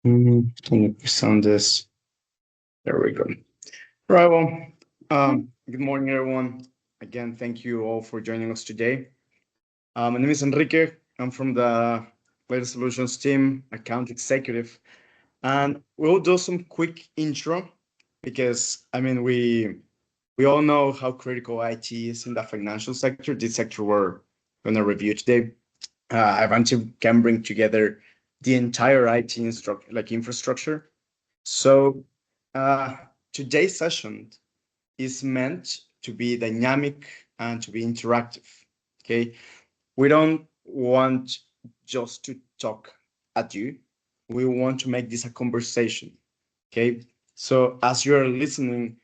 Let me present this. There we go. Right. Well, good morning, everyone. Again, thank you all for joining us today. My name is Enrique. I'm from the Latest Solutions team, account executive, and we'll do some quick intro because we all know how critical IT is in the financial sector. This sector we're going to review today. Ivanti can bring together the entire infrastructure. So uh, today's session is meant to be dynamic and to be interactive. Okay, we don't want just to talk at you. We want to make this a conversation. Okay, so as you're listening,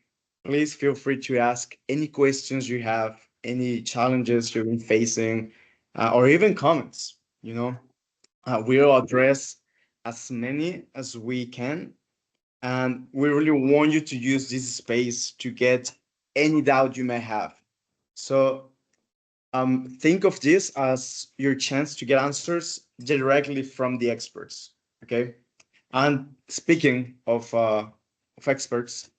please feel free to ask any questions you have, any challenges you've been facing, or even comments. We'll address as many as we can, and we really want you to use this space to get any doubt you may have. So think of this as your chance to get answers directly from the experts. Okay. And speaking of experts,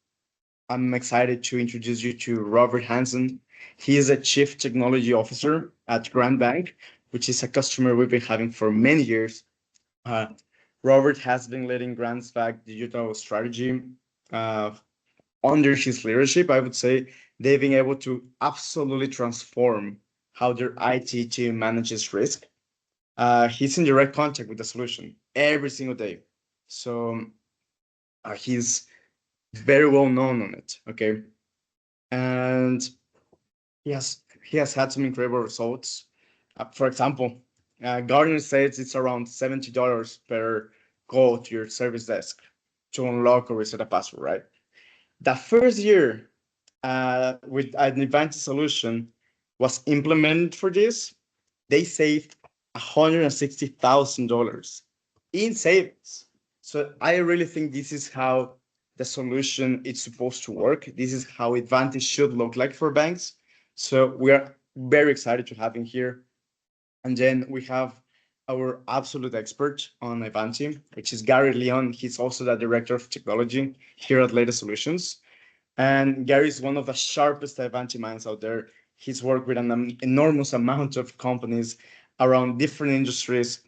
I'm excited to introduce you to Robert Hanson. He is a chief technology officer at Grand Bank, which is a customer we've been having for many years. Uh, Robert has been leading Grand's Back digital strategy uh, under his leadership. I would say they've been able to absolutely transform how their IT team manages risk. He's in direct contact with the solution every single day. So he's very well known on it. Okay. And he has had some incredible results. For example, Gartner says it's around $70 per call to your service desk to unlock or reset a password, right? The first year with an Ivanti solution was implemented for this, they saved $160,000 in savings. So I really think this is how the solution is supposed to work. This is how Advantage should look like for banks. So we are very excited to have him here. And then we have our absolute expert on Ivanti, which is Gary Lyon. He's also the director of technology here at Latest Solutions. And Gary is one of the sharpest Ivanti minds out there. He's worked with an enormous amount of companies around different industries.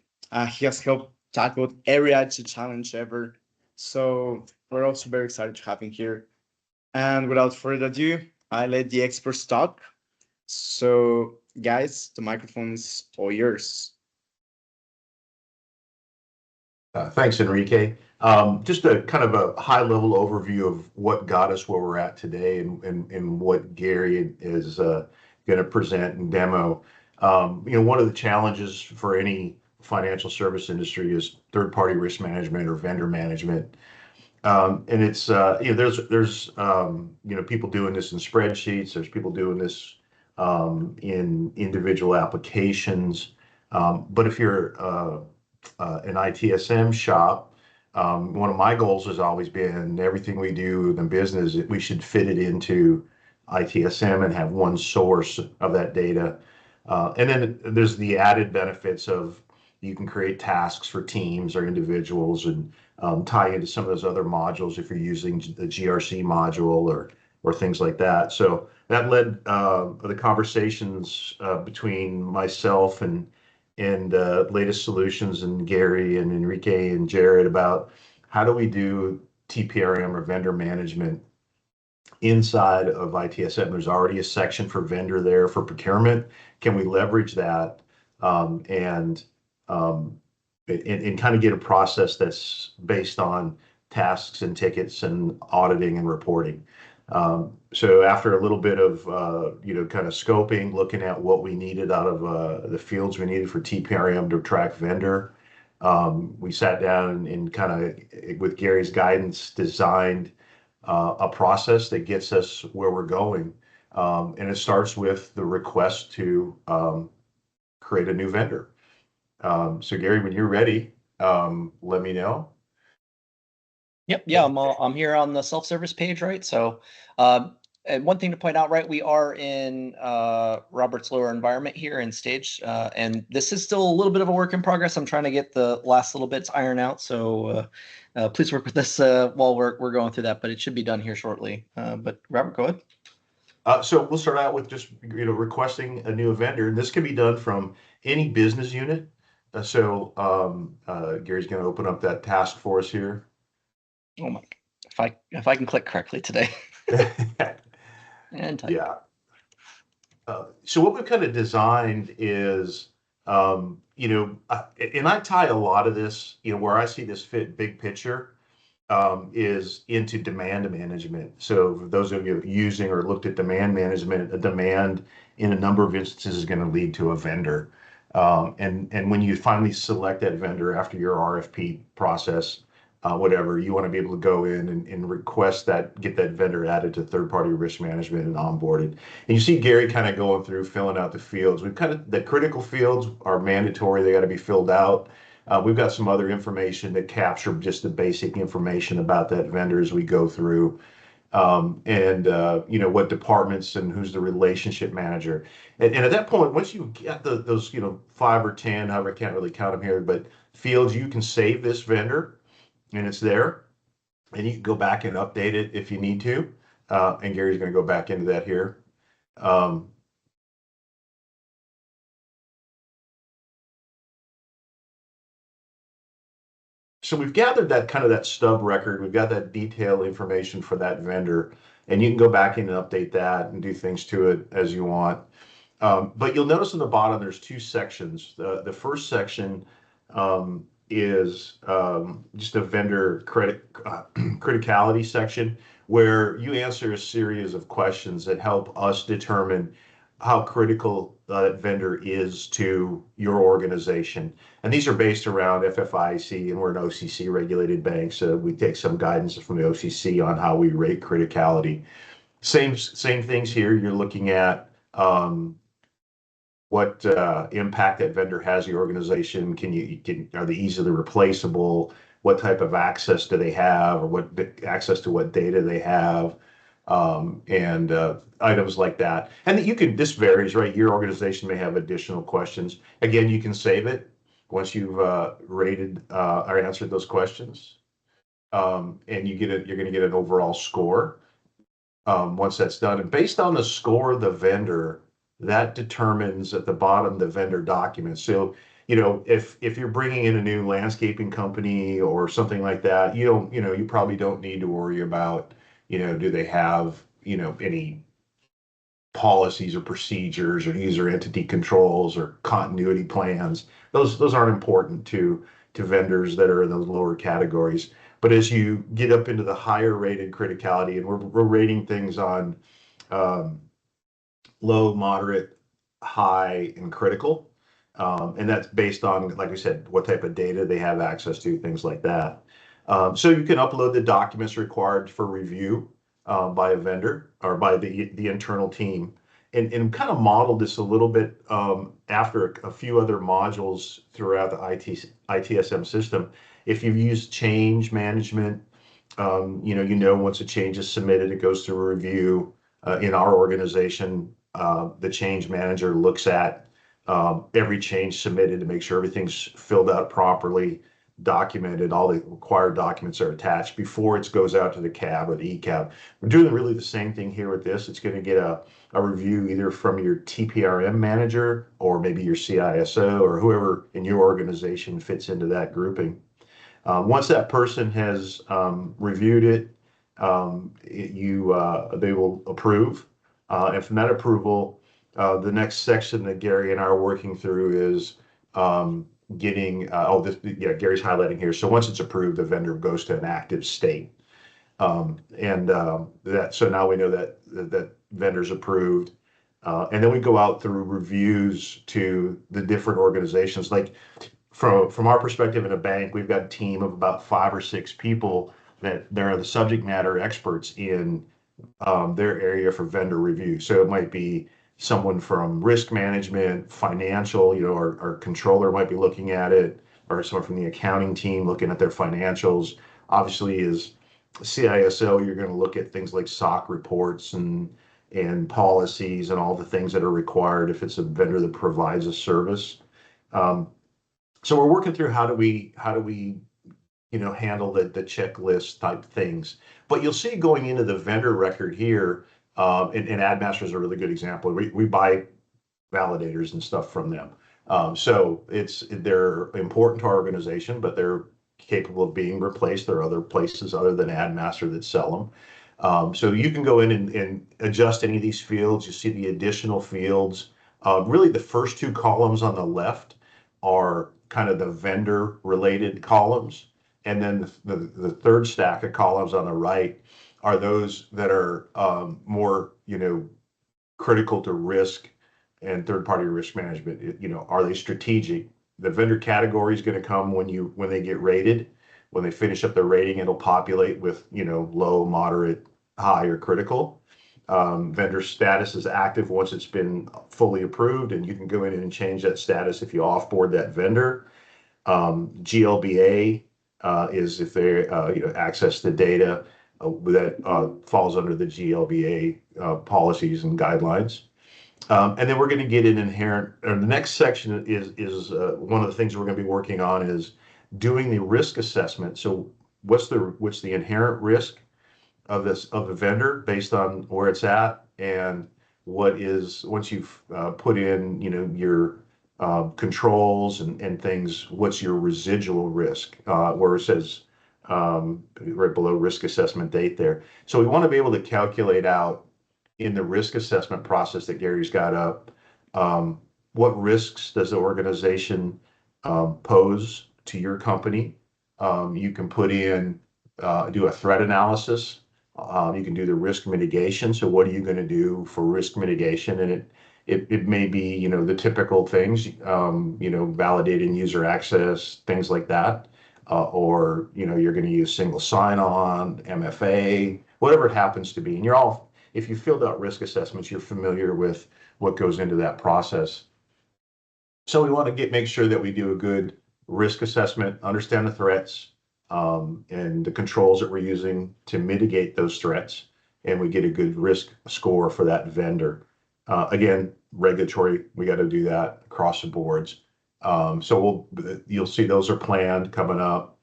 He has helped tackle every IT challenge ever. So we're also very excited to have him here. And without further ado, I let the experts talk. So, guys, the microphone is all yours. Thanks, Enrique. Just a kind of a high-level overview of what got us where we're at today and what Gary is going to present and demo. One of the challenges for any financial service industry is third-party risk management or vendor management. And it's there's people doing this in spreadsheets. There's people doing this in individual applications. But if you're an ITSM shop, one of my goals has always been everything we do in business, we should fit it into ITSM and have one source of that data. And then there's the added benefits of you can create tasks for teams or individuals and tie into some of those other modules if you're using the GRC module or things like that. So that led the conversations between myself and Latest Solutions and Gary and Enrique and Jared about how do we do TPRM or vendor management inside of ITSM. There's already a section for vendor there for procurement. Can we leverage that and kind of get a process that's based on tasks and tickets and auditing and reporting? So after a little bit of kind of scoping, looking at what we needed out of the fields we needed for TPRM to track vendor, we sat down and kind of, with Gary's guidance, designed a process that gets us where we're going. And it starts with the request to create a new vendor. So Gary, when you're ready, let me know. Yep. Yeah, I'm here on the self-service page, right? So And one thing to point out, right, we are in Robert's lower environment here in stage, and this is still a little bit of a work in progress. I'm trying to get the last little bits ironed out, so please work with us while we're going through that, but it should be done here shortly. But Robert, go ahead. So we'll start out with just requesting a new vendor, and this can be done from any business unit. Gary's going to open up that task for us here. Oh my! If I can click correctly today. And type. Yeah. So what we've kind of designed is, and I tie a lot of this, where I see this fit big picture, is into demand management. So for those of you using or looked at demand management, a demand in a number of instances is going to lead to a vendor. And when you finally select that vendor after your RFP process, whatever, you want to be able to go in and request that, get that vendor added to third-party risk management and onboarded. And you see Gary kind of going through filling out the fields. We've kind of, the critical fields are mandatory. They got to be filled out. We've got some other information that capture just the basic information about that vendor as we go through. What departments and who's the relationship manager. And at that point, once you get those, 5 or 10, however, I can't really count them here, but fields, you can save this vendor and it's there. And you can go back and update it if you need to. And Gary's going to go back into that here. So we've gathered that kind of that stub record. We've got that detailed information for that vendor, and you can go back in and update that and do things to it as you want. But you'll notice on the bottom, there's 2 sections. The first section is just a vendor criticality section where you answer a series of questions that help us determine how critical that vendor is to your organization. And these are based around FFIEC, and we're an OCC regulated bank, so we take some guidance from the OCC on how we rate criticality. Same things here. You're looking at what impact that vendor has your organization. Are they easily replaceable? What type of access do they have, or what access to what data they have, and items like that. And this varies, right? Your organization may have additional questions. Again, you can save it once you've rated or answered those questions, and you're going to get an overall score once that's done. And based on the score of the vendor, that determines at the bottom the vendor document. So, if you're bringing in a new landscaping company or something like that, you probably don't need to worry about, do they have, any policies or procedures or user entity controls or continuity plans. Those aren't important to vendors that are in those lower categories. But as you get up into the higher rated criticality, and we're rating things on low, moderate, high, and critical. And that's based on, like I said, what type of data they have access to, things like that. So you can upload the documents required for review by a vendor or by the internal team, and kind of model this a little bit after a few other modules throughout the ITSM system. If you've used change management, once a change is submitted, it goes through a review. In our organization, the change manager looks at every change submitted to make sure everything's filled out properly, documented, all the required documents are attached before it goes out to the CAB or the ECAB. We're doing really the same thing here with this. It's going to get a review either from your TPRM manager or maybe your CISO or whoever in your organization fits into that grouping. Once that person has reviewed it, they will approve. And from that approval, the next section that Gary and I are working through is Gary's highlighting here. So once it's approved, the vendor goes to an active state. So now we know that vendor's approved. And then we go out through reviews to the different organizations. Like from our perspective in a bank, we've got a team of about 5 or 6 people that they're the subject matter experts in their area for vendor review. So it might be someone from risk management, financial, our controller might be looking at it, or someone from the accounting team looking at their financials. Obviously, as CISO, you're going to look at things like SOC reports and policies and all the things that are required if it's a vendor that provides a service. Um, so we're working through how do we handle the checklist type things. But you'll see going into the vendor record here, and AdMaster is a really good example. We buy validators and stuff from them. So they're important to our organization, but they're capable of being replaced. There are other places other than AdMaster that sell them. So you can go in and adjust any of these fields. You see the additional fields. Really, the first two columns on the left are kind of the vendor related columns. And then the third stack of columns on the right are those that are more, critical to risk and third-party risk management. Are they strategic? The vendor category is going to come when they get rated. When they finish up their rating, it'll populate with low, moderate, high, or critical. Vendor status is active once it's been fully approved, and you can go in and change that status if you offboard that vendor. GLBA is if they access the data that falls under the GLBA policies and guidelines. And then we're going to get an inherent, or the next section is one of the things we're going to be working on is doing the risk assessment. So what's the inherent risk of the vendor based on where it's at, and what is, once you've put in your controls and things, what's your residual risk, where it says right below risk assessment date there. So we want to be able to calculate out in the risk assessment process that Gary's got up, what risks does the organization pose to your company? You can put in, do a threat analysis. You can do the risk mitigation. So what are you going to do for risk mitigation? And it may be, the typical things, validating user access, things like that. Or, you're going to use single sign-on, MFA, whatever it happens to be. And if you filled out risk assessments, you're familiar with what goes into that process. So we want to make sure that we do a good risk assessment, understand the threats, and the controls that we're using to mitigate those threats, and we get a good risk score for that vendor. Again, regulatory, we got to do that across the boards. So you'll see those are planned coming up.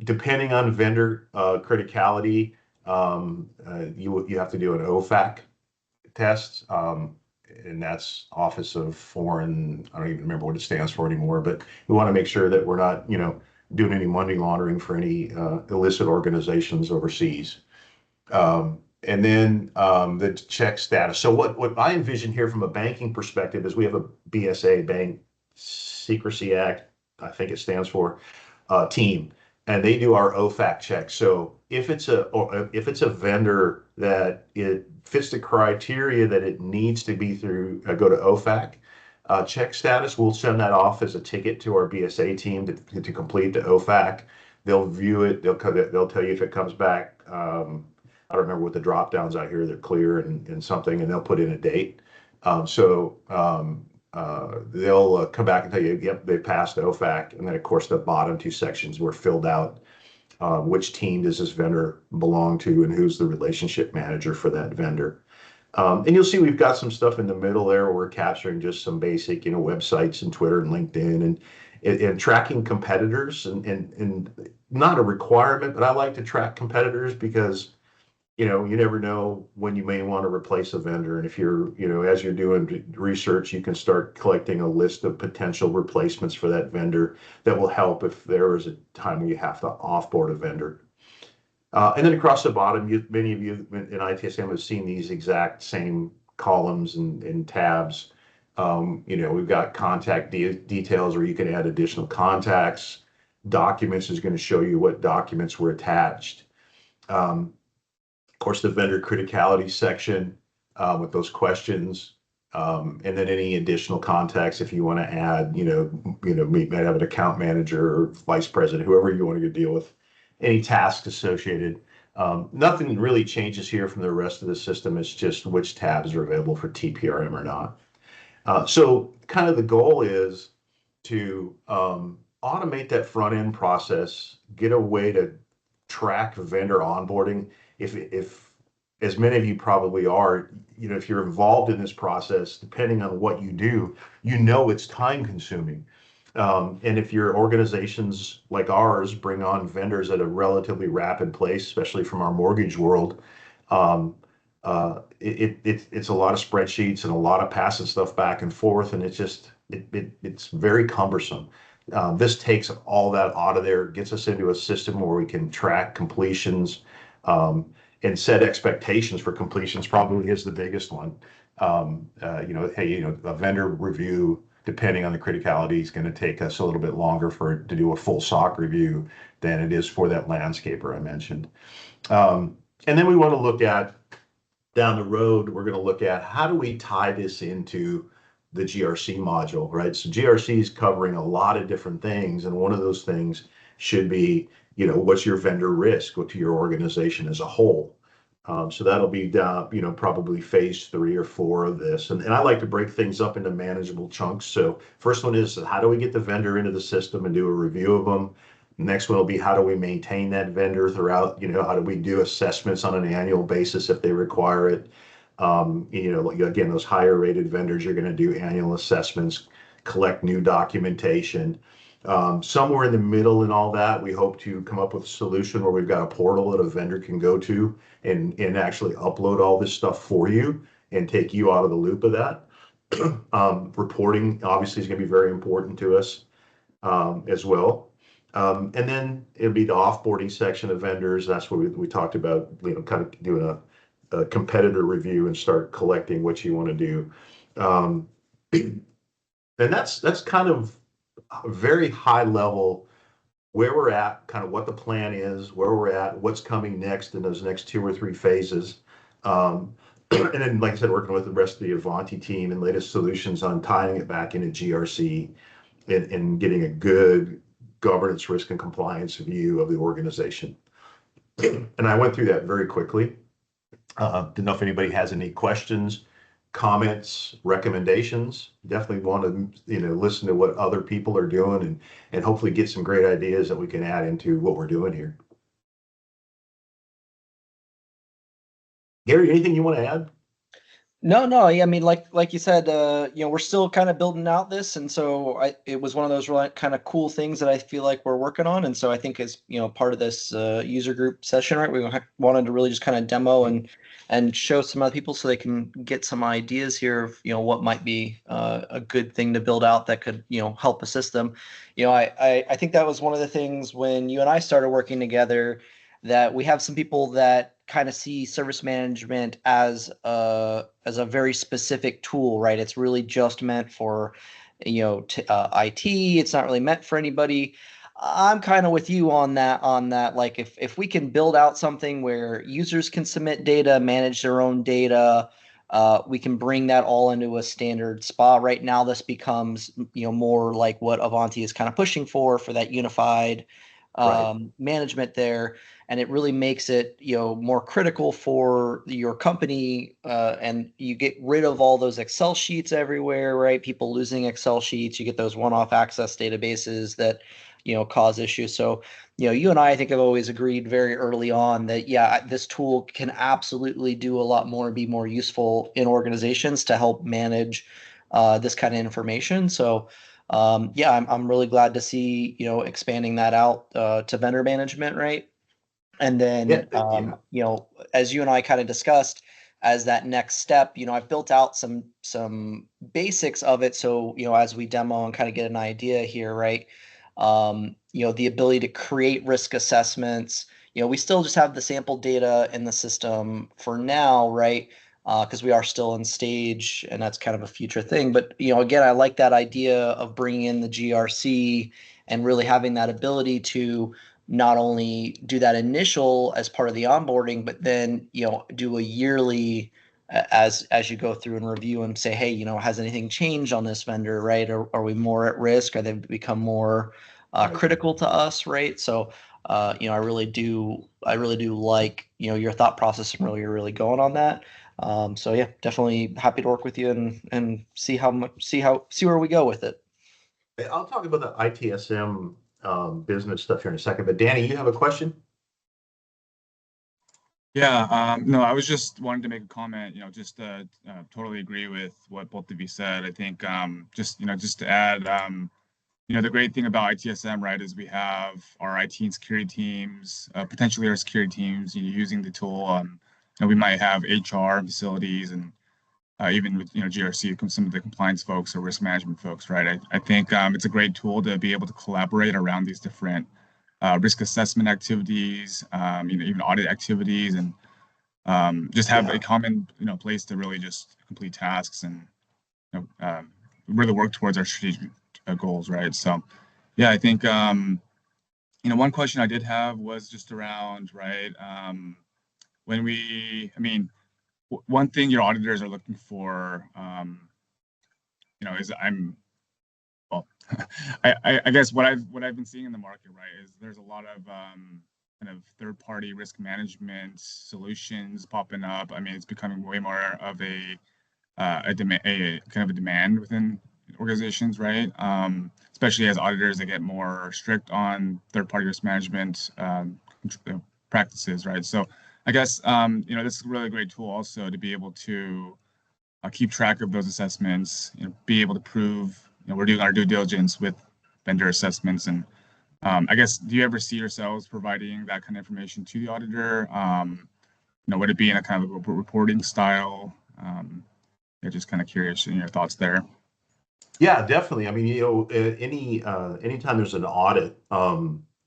Depending on vendor criticality, you have to do an OFAC test, and that's Office of Foreign. I don't even remember what it stands for anymore. But we want to make sure that we're not, doing any money laundering for any illicit organizations overseas. And then the check status. So what I envision here from a banking perspective is we have a BSA, Bank Secrecy Act, I think it stands for, team, and they do our OFAC check. So if it's a vendor that it fits the criteria that it needs to be through, go to OFAC check status, we'll send that off as a ticket to our BSA team to complete the OFAC. They'll view it. They'll tell you if it comes back. I don't remember what the drop downs out here. They're clear and something, and they'll put in a date. They'll come back and tell you, yep, they passed OFAC. And then, of course, the bottom two sections were filled out. Which team does this vendor belong to, and who's the relationship manager for that vendor? And you'll see we've got some stuff in the middle there where we're capturing just some basic, websites and Twitter and LinkedIn and tracking competitors and not a requirement, but I like to track competitors because you never know when you may want to replace a vendor. And if you're, as you're doing research, you can start collecting a list of potential replacements for that vendor that will help if there is a time when you have to offboard a vendor. And then across the bottom, many of you in ITSM have seen these exact same columns and tabs. We've got contact details where you can add additional contacts. Documents is going to show you what documents were attached. Of course, the vendor criticality section with those questions, and then any additional contacts if you want to add, we might have an account manager or vice president, whoever you want to deal with, any tasks associated. Nothing really changes here from the rest of the system. It's just which tabs are available for TPRM or not. So kind of the goal is to automate that front end process, get a way to track vendor onboarding. If as many of you probably are, if you're involved in this process, depending on what you do, it's time consuming. And if your organizations like ours bring on vendors at a relatively rapid pace, especially from our mortgage world, um, it's a lot of spreadsheets and a lot of passing stuff back and forth, and it's very cumbersome. This takes all that out of there, gets us into a system where we can track completions, and set expectations for completions. Probably is the biggest one. Hey, a vendor review, depending on the criticality, is going to take us a little bit longer to do a full SOC review than it is for that landscaper I mentioned. And then we want to look at down the road, we're going to look at how do we tie this into the GRC module, right? So GRC is covering a lot of different things, and one of those things should be, what's your vendor risk to your organization as a whole? So that'll be down, probably phase 3 or 4 of this. And I like to break things up into manageable chunks. So first one is how do we get the vendor into the system and do a review of them? Next one will be how do we maintain that vendor throughout, how do we do assessments on an annual basis if they require it? Again, those higher rated vendors, you're going to do annual assessments, collect new documentation. Somewhere in the middle in all that, we hope to come up with a solution where we've got a portal that a vendor can go to and actually upload all this stuff for you and take you out of the loop of that. Reporting obviously is going to be very important to us as well. And then it'll be the offboarding section of vendors. That's what we talked about, kind of doing a competitor review and start collecting what you want to do. And that's kind of a very high level where we're at, kind of what the plan is, where we're at, what's coming next in those next 2 or 3 phases. And then, like I said, working with the rest of the Ivanti team and latest solutions on tying it back into GRC and getting a good governance, risk, and compliance view of the organization. And I went through that very quickly. Didn't know if anybody has any questions, comments, recommendations. Definitely want to listen to what other people are doing and hopefully get some great ideas that we can add into what we're doing here. Gary, anything you want to add? No. Yeah, I mean, like you said, we're still kind of building out this, and so it was one of those really kind of cool things that I feel like we're working on, and so I think as part of this user group session, right, we wanted to really just kind of demo and show some other people so they can get some ideas here of what might be a good thing to build out that could help assist them. I think that was one of the things when you and I started working together, that we have some people that kind of see service management as a very specific tool, right? It's really just meant for IT. It's not really meant for anybody. I'm kind of with you on that. Like if we can build out something where users can submit data, manage their own data, we can bring that all into a standard spot. Right now, this becomes more like what Ivanti is kind of pushing for that unified management there, and it really makes it more critical for your company, and you get rid of all those Excel sheets everywhere, right? People losing Excel sheets, you get those one-off access databases that cause issues. So you and I think have always agreed very early on that this tool can absolutely do a lot more and be more useful in organizations to help manage this kind of information. So I'm really glad to see expanding that out to vendor management, right? And then as you and I kind of discussed, as that next step, I've built out some basics of it. So as we demo and kind of get an idea here, right? The ability to create risk assessments. We still just have the sample data in the system for now, right? Because we are still in stage, and that's kind of a future thing. But again, I like that idea of bringing in the GRC and really having that ability to not only do that initial as part of the onboarding, but then do a yearly as you go through and review and say, hey, has anything changed on this vendor, right? Are we more at risk? Are they become more critical to us, right? So I really do like your thought process and really going on that. So yeah, definitely happy to work with you and see where we go with it. I'll talk about the ITSM business stuff here in a second, but Danny, you have a question? Yeah, no, I was just wanting to make a comment, just totally agree with what both of you said. I think just to add, the great thing about ITSM, right, is we have our IT and security teams, potentially our security teams, using the tool. And we might have HR facilities and even with GRC, some of the compliance folks or risk management folks, right? I think it's a great tool to be able to collaborate around these different risk assessment activities, even audit activities, and just have a common place to really just complete tasks and really work towards our strategic goals, right? So yeah, I think one question I did have was just around, right, when one thing your auditors are looking for, is well, I guess what I've been seeing in the market, right, is there's a lot of kind of third-party risk management solutions popping up. I mean, it's becoming way more of a demand, a kind of a demand within organizations, right? Especially as auditors, they get more strict on third-party risk management practices, right? So I guess this is a really great tool also to be able to keep track of those assessments, be able to prove we're doing our due diligence with vendor assessments. And I guess, do you ever see yourselves providing that kind of information to the auditor? Would it be in a kind of a reporting style? Yeah, just kind of curious in your thoughts there. Yeah, definitely. I mean, anytime there's an audit,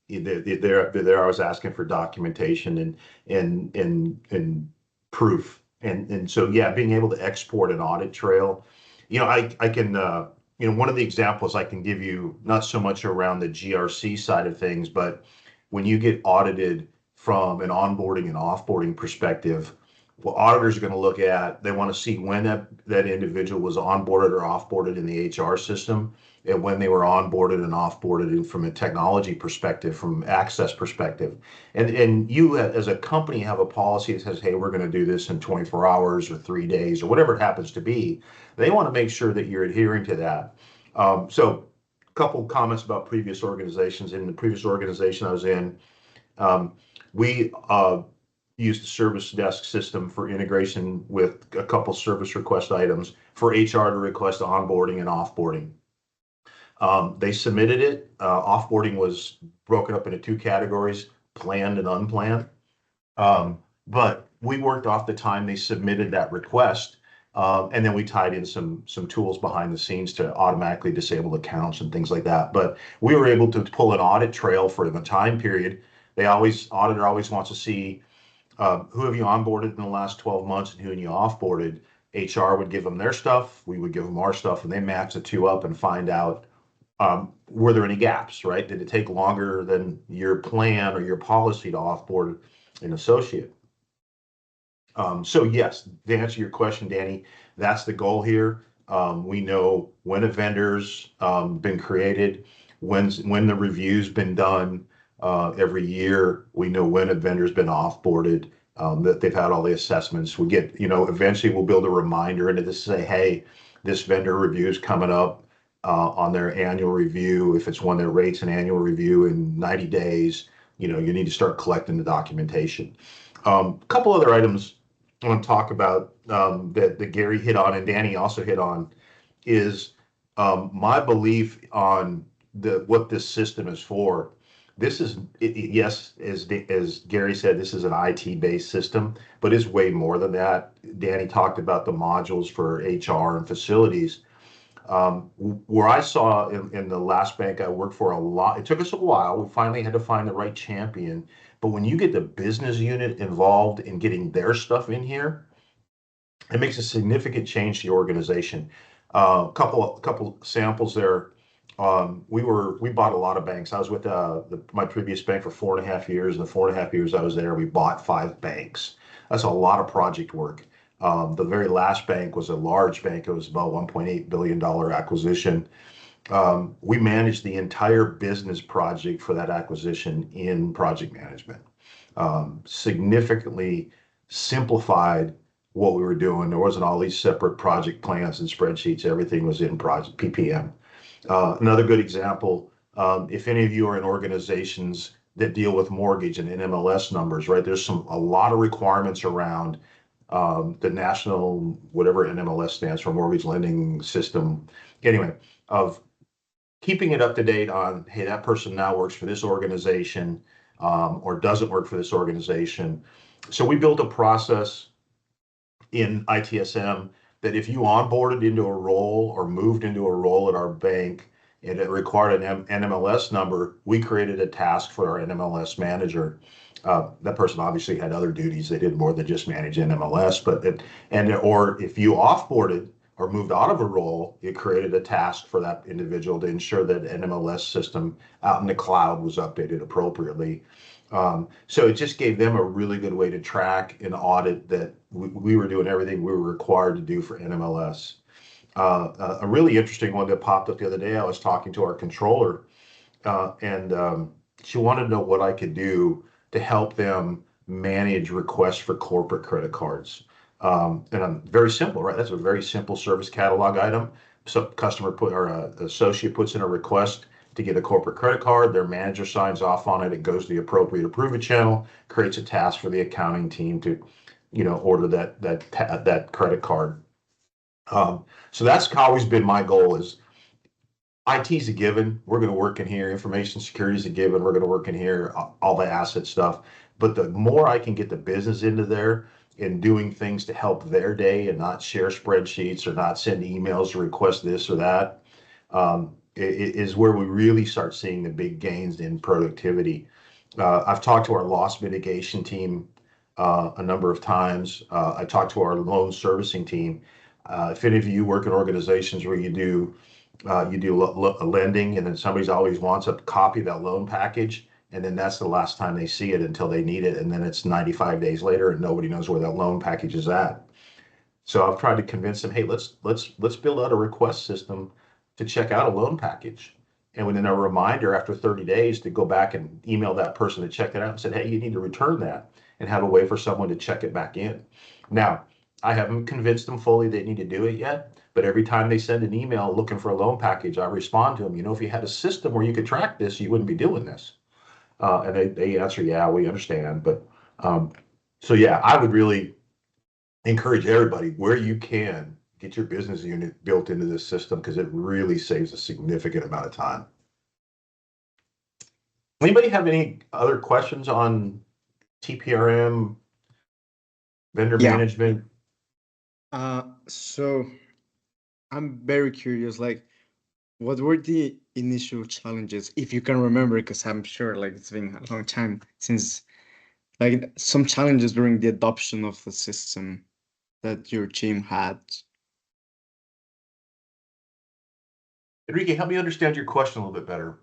they're always asking for documentation and proof. And so, yeah, being able to export an audit trail, I can, one of the examples I can give you, not so much around the GRC side of things, but when you get audited from an onboarding and offboarding perspective, what auditors are going to look at, they want to see when that individual was onboarded or offboarded in the HR system, and when they were onboarded and offboarded and from a technology perspective, from access perspective. And you as a company have a policy that says, hey, we're going to do this in 24 hours or 3 days or whatever it happens to be. They want to make sure that you're adhering to that. So a couple comments about previous organizations. In the previous organization I was in, we used the service desk system for integration with a couple service request items for HR to request onboarding and offboarding. They submitted it. Offboarding was broken up into two categories, planned and unplanned. But we worked off the time they submitted that request, and then we tied in some tools behind the scenes to automatically disable accounts and things like that. But we were able to pull an audit trail for the time period. Auditor always wants to see who have you onboarded in the last 12 months and who have you offboarded. HR would give them their stuff, we would give them our stuff, and they match the two up and find out were there any gaps, right? Did it take longer than your plan or your policy to offboard an associate? So yes, to answer your question, Danny, that's the goal here. We know when a vendor's been created, when the review's been done. Every year, we know when a vendor's been offboarded, that they've had all the assessments. We get, eventually we'll build a reminder into this, say, hey, this vendor review is coming up on their annual review. If it's one that rates an annual review in 90 days, you need to start collecting the documentation. A couple other items I want to talk about that Gary hit on and Danny also hit on is my belief on what this system is for. This is, yes, as Gary said, this is an IT-based system, but it's way more than that. Danny talked about the modules for HR and facilities. Where I saw in the last bank I worked for a lot, it took us a while. We finally had to find the right champion. But when you get the business unit involved in getting their stuff in here, it makes a significant change to the organization. Couple samples there. We bought a lot of banks. I was with my previous bank for 4.5 years. In the 4.5 years I was there, we bought 5 banks. That's a lot of project work. The very last bank was a large bank. It was about $1.8 billion acquisition. We managed the entire business project for that acquisition in project management. Significantly simplified what we were doing. There wasn't all these separate project plans and spreadsheets. Everything was in project PPM. Another good example, if any of you are in organizations that deal with mortgage and NMLS numbers, right? There's a lot of requirements around the national, whatever NMLS stands for, mortgage lending system. Anyway, of keeping it up to date on, hey, that person now works for this organization or doesn't work for this organization. So we built a process in ITSM that if you onboarded into a role or moved into a role at our bank and it required an NMLS number, we created a task for our NMLS manager. That person obviously had other duties. They did more than just manage NMLS, or if you offboarded or moved out of a role, it created a task for that individual to ensure that NMLS system out in the cloud was updated appropriately. So it just gave them a really good way to track and audit that we were doing everything we were required to do for NMLS. A really interesting one that popped up the other day, I was talking to our controller, and she wanted to know what I could do to help them manage requests for corporate credit cards. And I'm very simple, right? That's a very simple service catalog item. So customer put or associate puts in a request to get a corporate credit card. Their manager signs off on it. It goes to the appropriate approval channel, creates a task for the accounting team to, order that credit card. So that's always been my goal is IT is a given. We're going to work in here. Information security is a given. We're going to work in here, all the asset stuff. But the more I can get the business into there and doing things to help their day and not share spreadsheets or not send emails to request this or that, it is where we really start seeing the big gains in productivity. I've talked to our loss mitigation team a number of times. I talked to our loan servicing team. If any of you work in organizations where you do lending, and then somebody's always wants a copy of that loan package, and then that's the last time they see it until they need it, and then it's 95 days later, and nobody knows where that loan package is at. So I've tried to convince them, hey, let's build out a request system to check out a loan package, and within a reminder after 30 days to go back and email that person to check it out and said, hey, you need to return that, and have a way for someone to check it back in. Now, I haven't convinced them fully they need to do it yet, but every time they send an email looking for a loan package, I respond to them, if you had a system where you could track this, you wouldn't be doing this. And they answer, yeah, we understand. But so yeah, I would really encourage everybody where you can get your business unit built into this system because it really saves a significant amount of time. Anybody have any other questions on TPRM, vendor management? So I'm very curious, like, what were the initial challenges, if you can remember, because I'm sure like it's been a long time since, like some challenges during the adoption of the system that your team had. Enrique, help me understand your question a little bit better.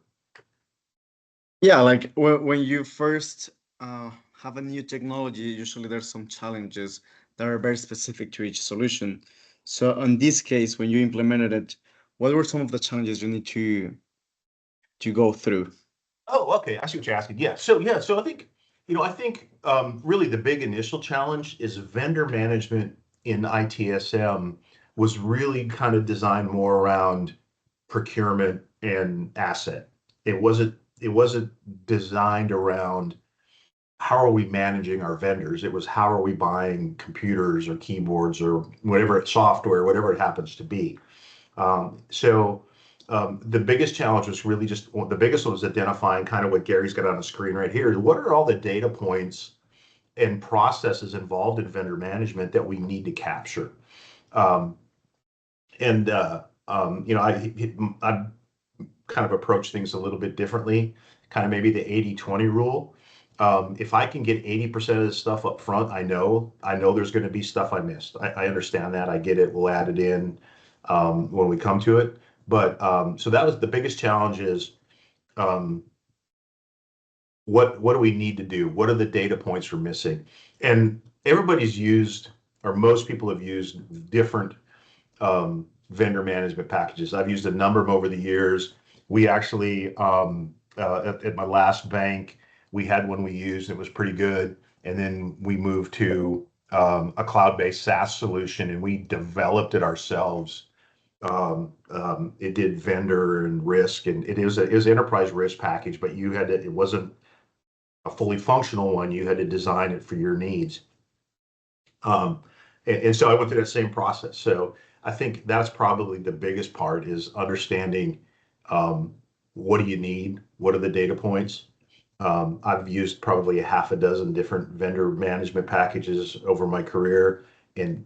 Yeah, like when you first have a new technology, usually there's some challenges that are very specific to each solution. So in this case, when you implemented it, what were some of the challenges you need to go through? Oh, okay. I see what you're asking. Yeah. So I think, really the big initial challenge is vendor management in ITSM was really kind of designed more around procurement and asset. It wasn't designed around how are we managing our vendors. It was how are we buying computers or keyboards or whatever software, whatever it happens to be. The biggest challenge was really the biggest one was identifying kind of what Gary's got on the screen right here. What are all the data points and processes involved in vendor management that we need to capture? I kind of approach things a little bit differently, kind of maybe the 80-20 rule. If I can get 80% of the stuff up front, I know there's going to be stuff I missed. I understand that. I get it. We'll add it in when we come to it. But so that was the biggest challenge is what do we need to do? What are the data points we're missing? And everybody's used, or most people have used different vendor management packages. I've used a number of them over the years. We actually, at my last bank, we had one we used. It was pretty good. And then we moved to a cloud-based SaaS solution, and we developed it ourselves. It did vendor and risk, and it was an enterprise risk package, but it wasn't a fully functional one, you had to design it for your needs. And so I went through that same process. So I think that's probably the biggest part is understanding what do you need? What are the data points? I've used probably a half a dozen different vendor management packages over my career, and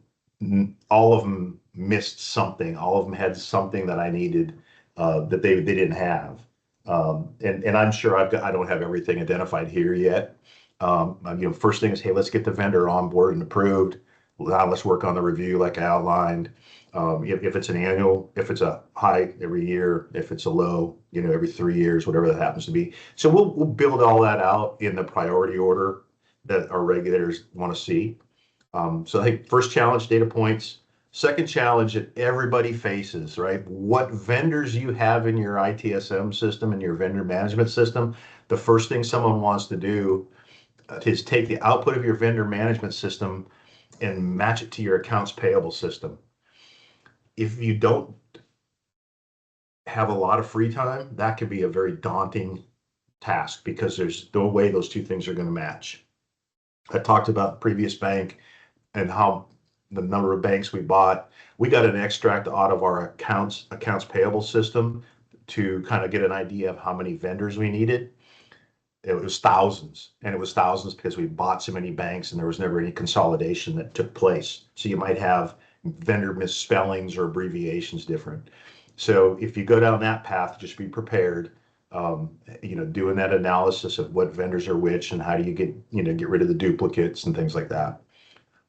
all of them missed something. All of them had something that I needed that they didn't have. And I'm sure I don't have everything identified here yet. First thing is, hey, let's get the vendor on board and approved. Now let's work on the review like I outlined. If it's an annual, if it's a high every year, if it's a low, every 3 years, whatever that happens to be. So we'll build all that out in the priority order that our regulators want to see. So I think first challenge, data points. Second challenge that everybody faces, right? What vendors you have in your ITSM system and your vendor management system. The first thing someone wants to do is take the output of your vendor management system and match it to your accounts payable system. If you don't have a lot of free time, that could be a very daunting task because there's no way those two things are going to match. I talked about previous bank and how the number of banks we bought. We got an extract out of our accounts payable system to kind of get an idea of how many vendors we needed. It was thousands, and it was thousands because we bought so many banks and there was never any consolidation that took place. So you might have vendor misspellings or abbreviations different. So if you go down that path, just be prepared. Doing that analysis of what vendors are which and how do you get rid of the duplicates and things like that.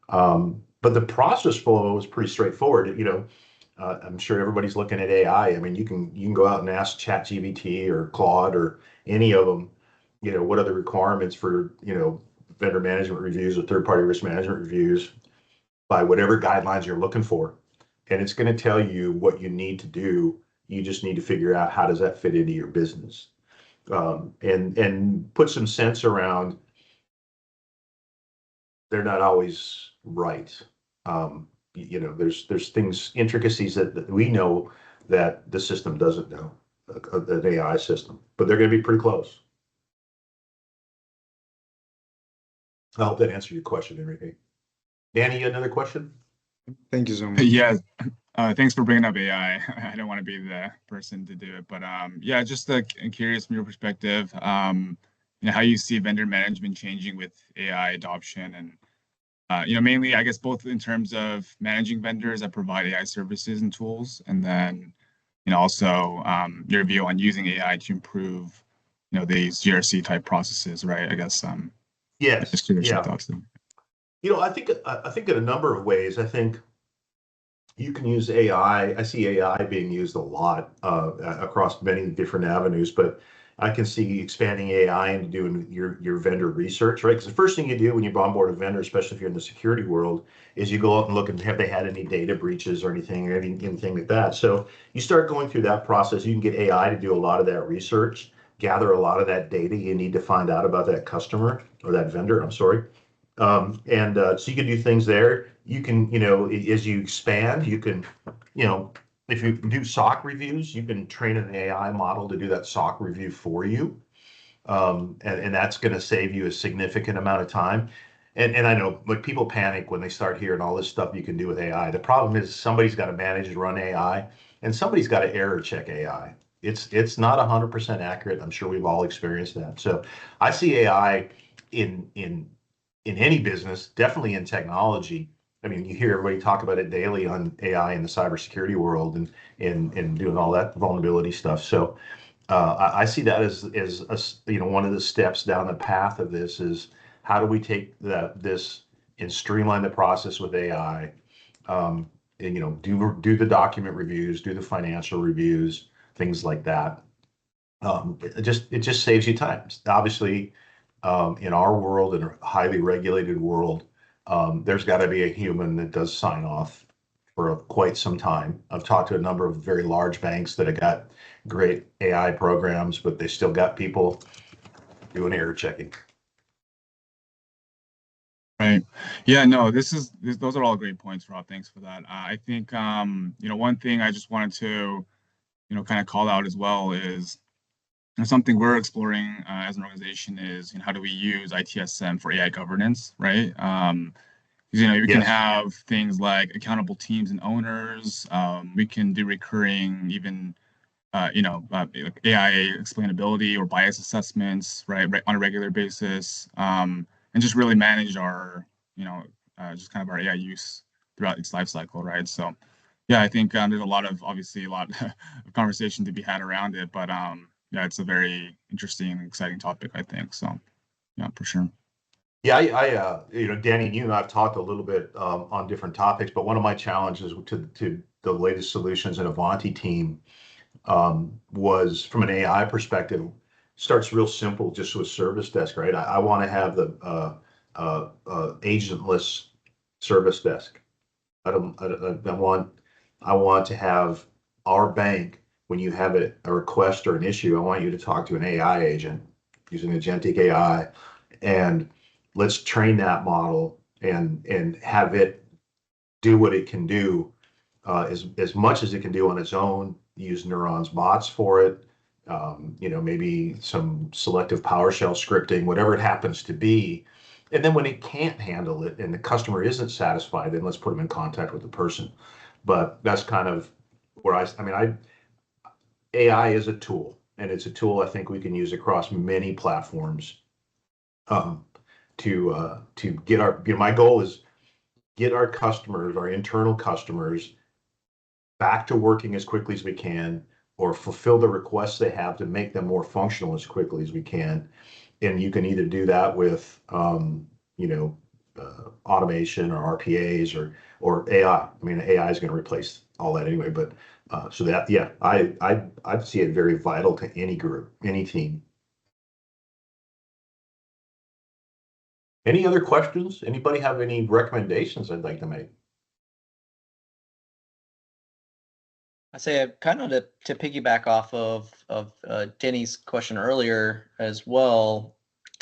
But the process flow is pretty straightforward. I'm sure everybody's looking at AI. I mean, you can go out and ask ChatGPT or Claude or any of them, what are the requirements for, vendor management reviews or third-party risk management reviews by whatever guidelines you're looking for. And it's going to tell you what you need to do. You just need to figure out how does that fit into your business, and put some sense around. They're not always right. There's things, intricacies that we know that the system doesn't know, an AI system, but they're going to be pretty close. I hope that answered your question, Enrique. Danny, you had another question? Thank you so much. Yeah, thanks for bringing up AI. I don't want to be the person to do it, but yeah, just I'm curious from your perspective, how you see vendor management changing with AI adoption, and mainly, I guess, both in terms of managing vendors that provide AI services and tools, and then also your view on using AI to improve these GRC type processes, right? I guess Yes. just curious your Yeah. thoughts. I think in a number of ways. I think you can use AI. I see AI being used a lot across many different avenues, but I can see expanding AI into doing your vendor research, right? Because the first thing you do when you onboard a vendor, especially if you're in the security world, is you go out and look and have they had any data breaches or anything like that. So you start going through that process. You can get AI to do a lot of that research, gather a lot of that data you need to find out about that customer or that vendor. I'm sorry. So you can do things there. You can, as you expand, you can, if you do SOC reviews, you can train an AI model to do that SOC review for you. And that's going to save you a significant amount of time. And I know like people panic when they start hearing all this stuff you can do with AI. The problem is somebody's got to manage and run AI, and somebody's got to error check AI. It's not 100% accurate. I'm sure we've all experienced that. So I see AI in any business, definitely in technology. I mean, you hear everybody talk about it daily on AI in the cybersecurity world and doing all that vulnerability stuff. So I see that as one of the steps down the path of this is how do we take this and streamline the process with AI, and do the document reviews, do the financial reviews, things like that. It just saves you time. Obviously, in our world, in a highly regulated world, there's got to be a human that does sign off for quite some time. I've talked to a number of very large banks that have got great AI programs, but they still got people doing error checking. Right. Yeah, no, those are all great points, Rob. Thanks for that. I think one thing I just wanted to kind of call out as well is And something we're exploring as an organization is, how do we use ITSM for AI governance, right? 'Cause, we can Yes. have things like accountable teams and owners. We can do recurring, even like AI explainability or bias assessments, right, on a regular basis, and just really manage our, just kind of our AI use throughout its life cycle, right? So, yeah, I think there's obviously a lot of conversation to be had around it, but yeah, it's a very interesting and exciting topic, I think. So, yeah, for sure. Yeah, Danny, you and I have talked a little bit on different topics, but one of my challenges to the latest solutions in Avanti team was from an AI perspective, starts real simple, just with service desk, right? I want to have the agentless service desk. I want to have our bank, when you have a request or an issue, I want you to talk to an AI agent using agentic AI, and let's train that model and have it do what it can do, as much as it can do on its own. Use neurons bots for it, maybe some selective PowerShell scripting, whatever it happens to be. And then when it can't handle it and the customer isn't satisfied, then let's put them in contact with the person. But that's kind of where AI is a tool, and it's a tool I think we can use across many platforms, um, to get my goal is get our customers, our internal customers, back to working as quickly as we can, or fulfill the requests they have to make them more functional as quickly as we can. And you can either do that with, automation or RPAs or AI. I mean, AI is going to replace all that anyway. But so that, yeah, I see it very vital to any group, any team. Any other questions? Anybody have any recommendations I'd like to make? I say kind of to piggyback off of Denny's question earlier as well.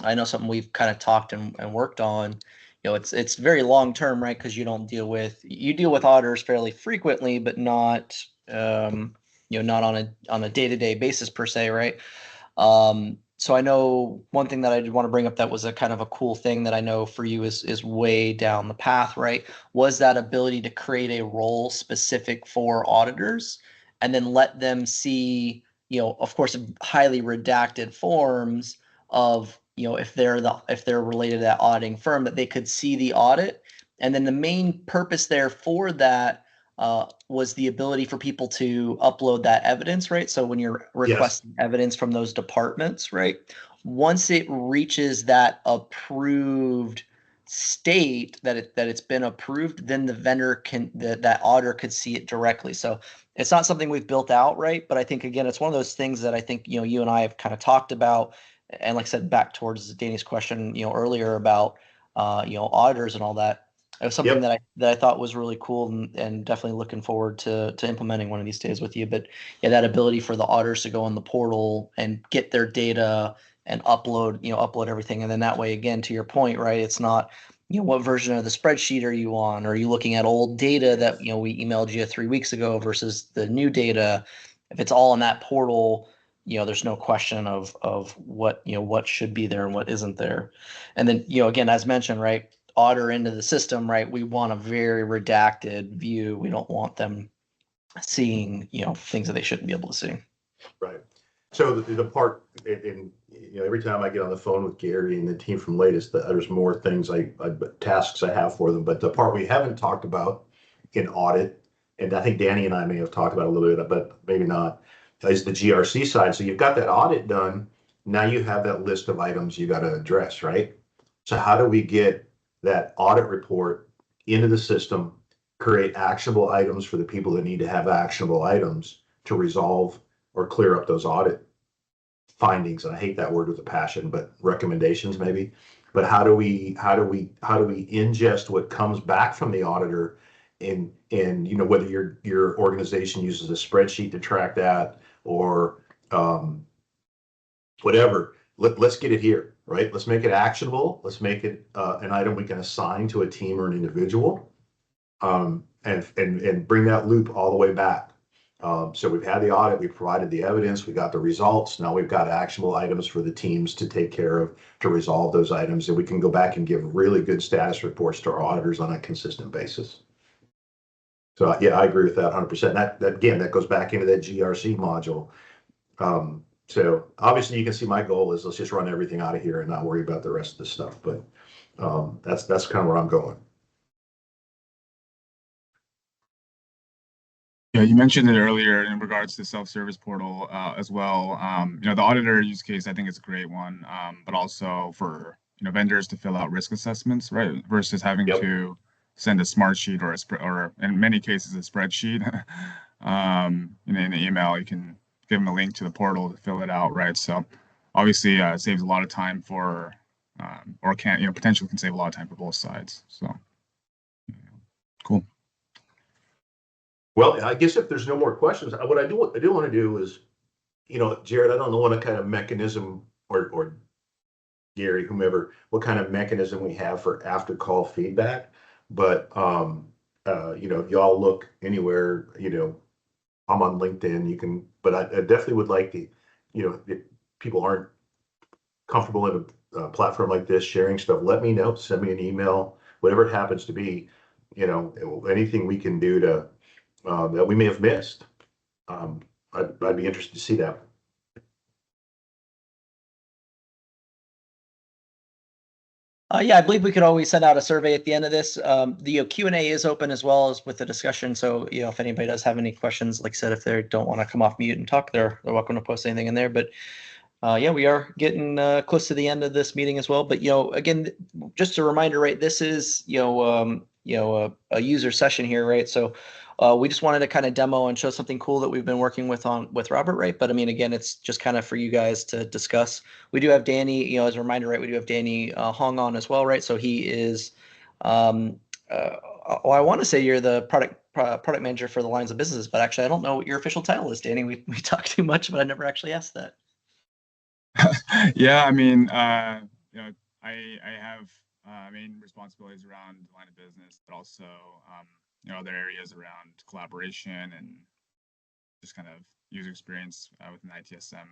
I know something we've kind of talked and worked on. It's very long term, right? Because you deal with auditors fairly frequently, but not not on a day-to-day basis per se, right? So I know one thing that I did want to bring up that was a kind of a cool thing that I know for you is way down the path, right? Was that ability to create a role specific for auditors and then let them see, of course, highly redacted forms of, if they're related to that auditing firm, that they could see the audit. And then the main purpose there for that was the ability for people to upload that evidence, right? So when you're Yes. requesting evidence from those departments, right? Once it reaches that approved state that it's been approved, then the vendor that auditor could see it directly. So it's not something we've built out, right? But I think again, it's one of those things that I think you and I have kind of talked about, and like I said, back towards Danny's question, earlier about auditors and all that. It was something Yep. that I thought was really cool, and definitely looking forward to implementing one of these days with you. But yeah, that ability for the auditors to go on the portal and get their data and upload everything, and then that way, again, to your point, right? It's not, what version of the spreadsheet are you on? Are you looking at old data that we emailed you 3 weeks ago versus the new data? If it's all in that portal, there's no question of what should be there and what isn't there. And then again, as mentioned, right, auditor into the system, right? We want a very redacted view. We don't want them seeing, things that they shouldn't be able to see. Right. So the part, and every time I get on the phone with Gary and the team from Latest, there's more things tasks I have for them. But the part we haven't talked about in audit, and I think Danny and I may have talked about a little bit, but maybe not, is the GRC side. So you've got that audit done. Now you have that list of items you got to address, right? So how do we get that audit report into the system, create actionable items for the people that need to have actionable items to resolve or clear up those audit findings? And I hate that word with a passion, but recommendations maybe. But how do we ingest what comes back from the auditor, and whether your organization uses a spreadsheet to track that, or whatever. Let's get it here, right? Let's make it actionable. Let's make it an item we can assign to a team or an individual, and bring that loop all the way back. So we've had the audit, we provided the evidence, we got the results. Now we've got actionable items for the teams to take care of, to resolve those items, and we can go back and give really good status reports to our auditors on a consistent basis. So yeah, I agree with that 100%. That again, that goes back into that GRC module. So obviously you can see my goal is let's just run everything out of here and not worry about the rest of the stuff. But that's kind of where I'm going. Yeah, you mentioned it earlier in regards to self-service portal as well. The auditor use case, I think is a great one, but also for vendors to fill out risk assessments, right? Versus having Yep. to send a smart sheet or or in many cases a spreadsheet. In the email, you can give them a link to the portal to fill it out, right? So obviously, it saves a lot of time for, or can potentially can save a lot of time for both sides. So cool. Well, I guess if there's no more questions, what I do want to do is, Jared, I don't know what kind of mechanism or Gary, whomever, what kind of mechanism we have for after call feedback. But if y'all look anywhere, I'm on LinkedIn. You can, but I definitely would like to, if people aren't comfortable in a platform like this, sharing stuff, let me know. Send me an email, whatever it happens to be. Anything we can do to that we may have missed. I'd be interested to see that. Yeah, I believe we could always send out a survey at the end of this. The Q&A is open as well as with the discussion. So, if anybody does have any questions, like I said, if they don't want to come off mute and talk, they're welcome to post anything in there. But yeah, we are getting close to the end of this meeting as well. But again, just a reminder, right? This is a user session here, right? So we just wanted to kind of demo and show something cool that we've been working with Robert, right? But I mean, again, it's just kind of for you guys to discuss. We do have Danny, as a reminder, right? We do have Danny Hong on as well, right? So he is. I want to say you're the product manager for the lines of business, but actually, I don't know what your official title is, Danny. We talk too much, but I never actually asked that. Yeah, I mean, I have main responsibilities around the line of business, but also other areas around collaboration and just kind of user experience within the ITSM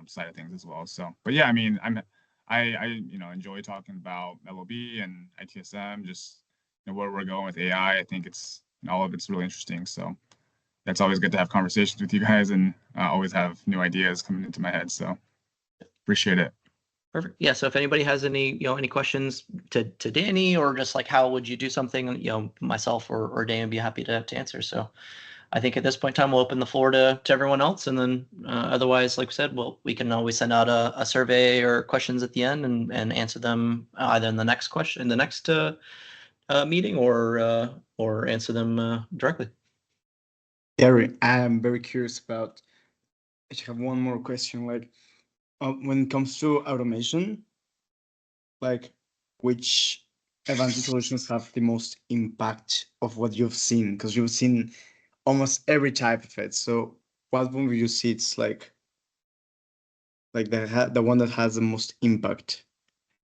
side of things as well. So, but yeah, I mean, I enjoy talking about LOB and ITSM, just where we're going with AI. I think it's all of it's really interesting. So that's always good to have conversations with you guys and always have new ideas coming into my head. So appreciate it. Perfect. Yeah. So if anybody has any, any questions to Danny or just like how would you do something, myself or Danny would be happy to answer. So I think at this point in time, we'll open the floor to everyone else. And then otherwise, like we said, we can always send out a survey or questions at the end and answer them either in the next meeting or answer them directly. Gary, I am very curious about, I have one more question. Like, when it comes to automation, like which Ivanti solutions have the most impact of what you've seen? Because you've seen almost every type of it. So what one would you see it's like the one that has the most impact?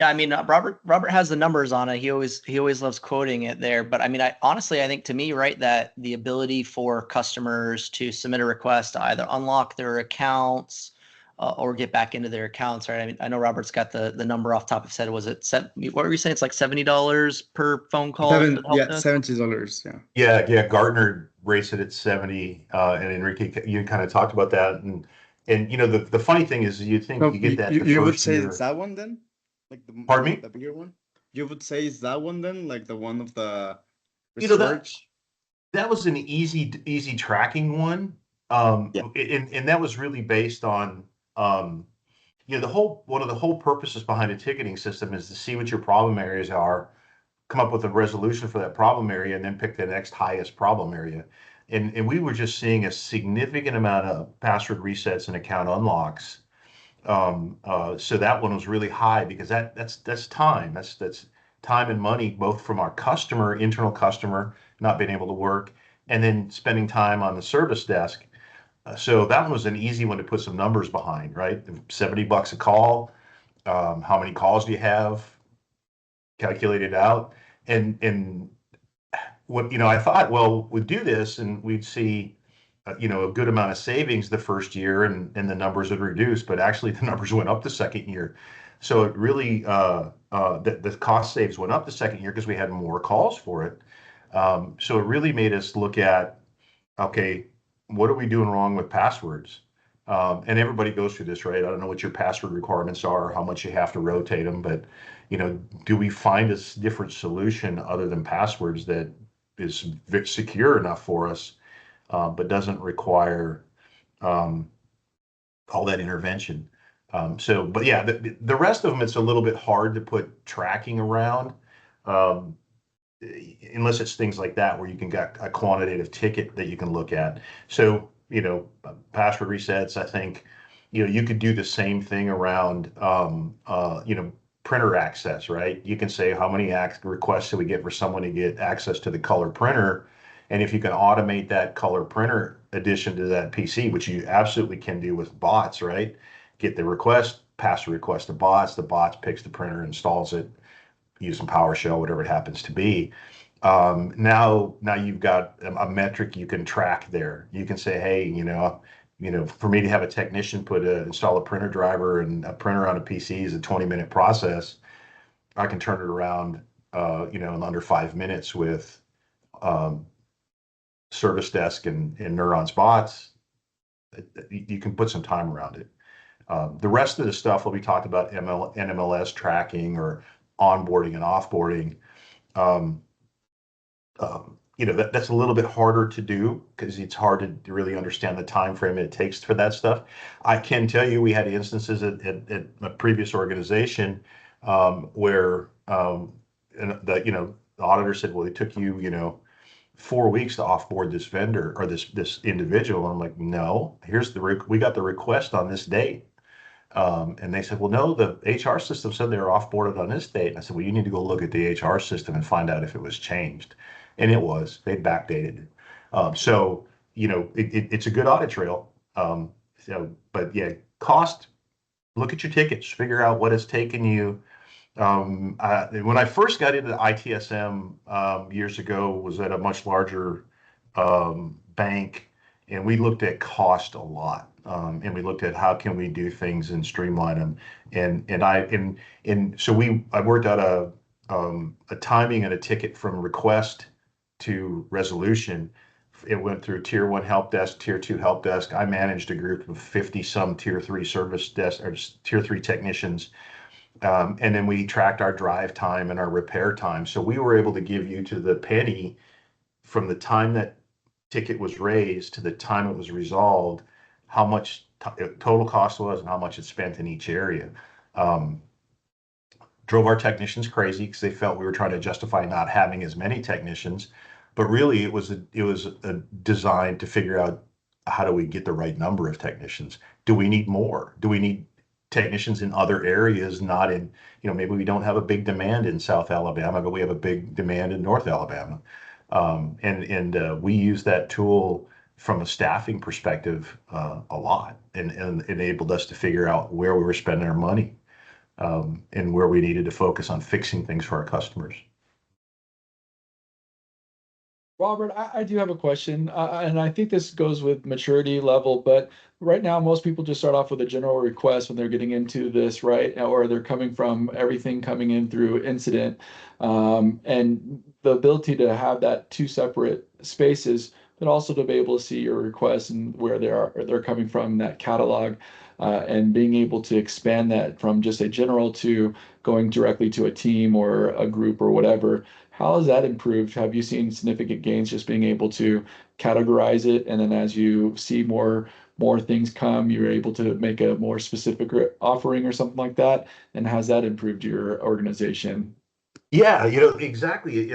Yeah, I mean, Robert has the numbers on it. He always loves quoting it there. But I mean, I think to me, right, that the ability for customers to submit a request to either unlock their accounts or get back into their accounts, right? I mean, I know Robert's got the number off the top of his head. Was it what were you saying? It's like $70 per phone call. $70. Yeah. Yeah. Gartner rates it at 70, and Enrique, you kind of talked about that, and the funny thing is, you think you get that you would say it's that one then, like Pardon me? The bigger one. You would say it's that one then, like the one of the research. That was an easy tracking one, and that was really based on one of the whole purposes behind a ticketing system is to see what your problem areas are, come up with a resolution for that problem area, and then pick the next highest problem area. And we were just seeing a significant amount of password resets and account unlocks. So that one was really high because that's time. That's time and money, both from our internal customer, not being able to work, and then spending time on the service desk. So that one was an easy one to put some numbers behind, right? $70 a call. How many calls do you have? Calculate it out. And what I thought, well, we'd do this and we'd see a good amount of savings the first year, and the numbers would reduce, but actually the numbers went up the second year. So it really, the cost saves went up the second year because we had more calls for it. So it really made us look at, okay, what are we doing wrong with passwords? And everybody goes through this, right? I don't know what your password requirements are, how much you have to rotate them, but do we find a different solution other than passwords that is secure enough for us, but doesn't require um, all that intervention? But yeah, the rest of them, it's a little bit hard to put tracking around. Um, Unless it's things like that where you can get a quantitative ticket that you can look at. So, password resets, I think, you could do the same thing around, printer access, right? You can say how many requests do we get for someone to get access to the color printer? And if you can automate that color printer addition to that PC, which you absolutely can do with bots, right? Get the request, pass the request to bots, the bots picks the printer, installs it, using PowerShell, whatever it happens to be. Now you've got a metric you can track there. You can say, hey, for me to have a technician install a printer driver and a printer on a PC is a 20-minute process. I can turn it around, in under 5 minutes with um, Service Desk and Neuron's bots. You can put some time around it. The rest of the stuff will be talked about NMLS tracking or onboarding and offboarding. Um, that's a little bit harder to do because it's hard to really understand the time frame it takes for that stuff. I can tell you we had instances at a previous organization where the auditor said, well, it took you 4 weeks to offboard this vendor or this individual. I'm like, no, we got the request on this date. And they said, well, no, the HR system said they were offboarded on this date. And I said, well, you need to go look at the HR system and find out if it was changed. And it was. They backdated it. It's a good audit trail. But yeah, cost, look at your tickets, figure out what it's taken you. When I first got into ITSM years ago, was at a much larger bank, and we looked at cost a lot, and we looked at how can we do things and streamline them. I worked out a timing and a ticket from request to resolution. It went through tier 1 help desk, tier 2 help desk. I managed a group of 50 some tier 3 service desk or tier 3 technicians. And then we tracked our drive time and our repair time. So we were able to give you to the penny from the time that ticket was raised to the time it was resolved, how much total cost was and how much it spent in each area. Drove our technicians crazy because they felt we were trying to justify not having as many technicians. But really, it was designed to figure out how do we get the right number of technicians? Do we need more? Do we need technicians in other areas, not in, maybe we don't have a big demand in South Alabama, but we have a big demand in North Alabama. And we use that tool from a staffing perspective a lot, and enabled us to figure out where we were spending our money, and where we needed to focus on fixing things for our customers. Robert, I do have a question, and I think this goes with maturity level, but right now, most people just start off with a general request when they're getting into this, right? Or they're coming from everything coming in through incident. And the ability to have that two separate spaces, but also to be able to see your requests and where they're coming from in that catalog, and being able to expand that from just a general to going directly to a team or a group or whatever. How has that improved? Have you seen significant gains just being able to categorize it, and then as you see more things come, you're able to make a more specific offering or something like that? And has that improved your organization? Yeah, exactly.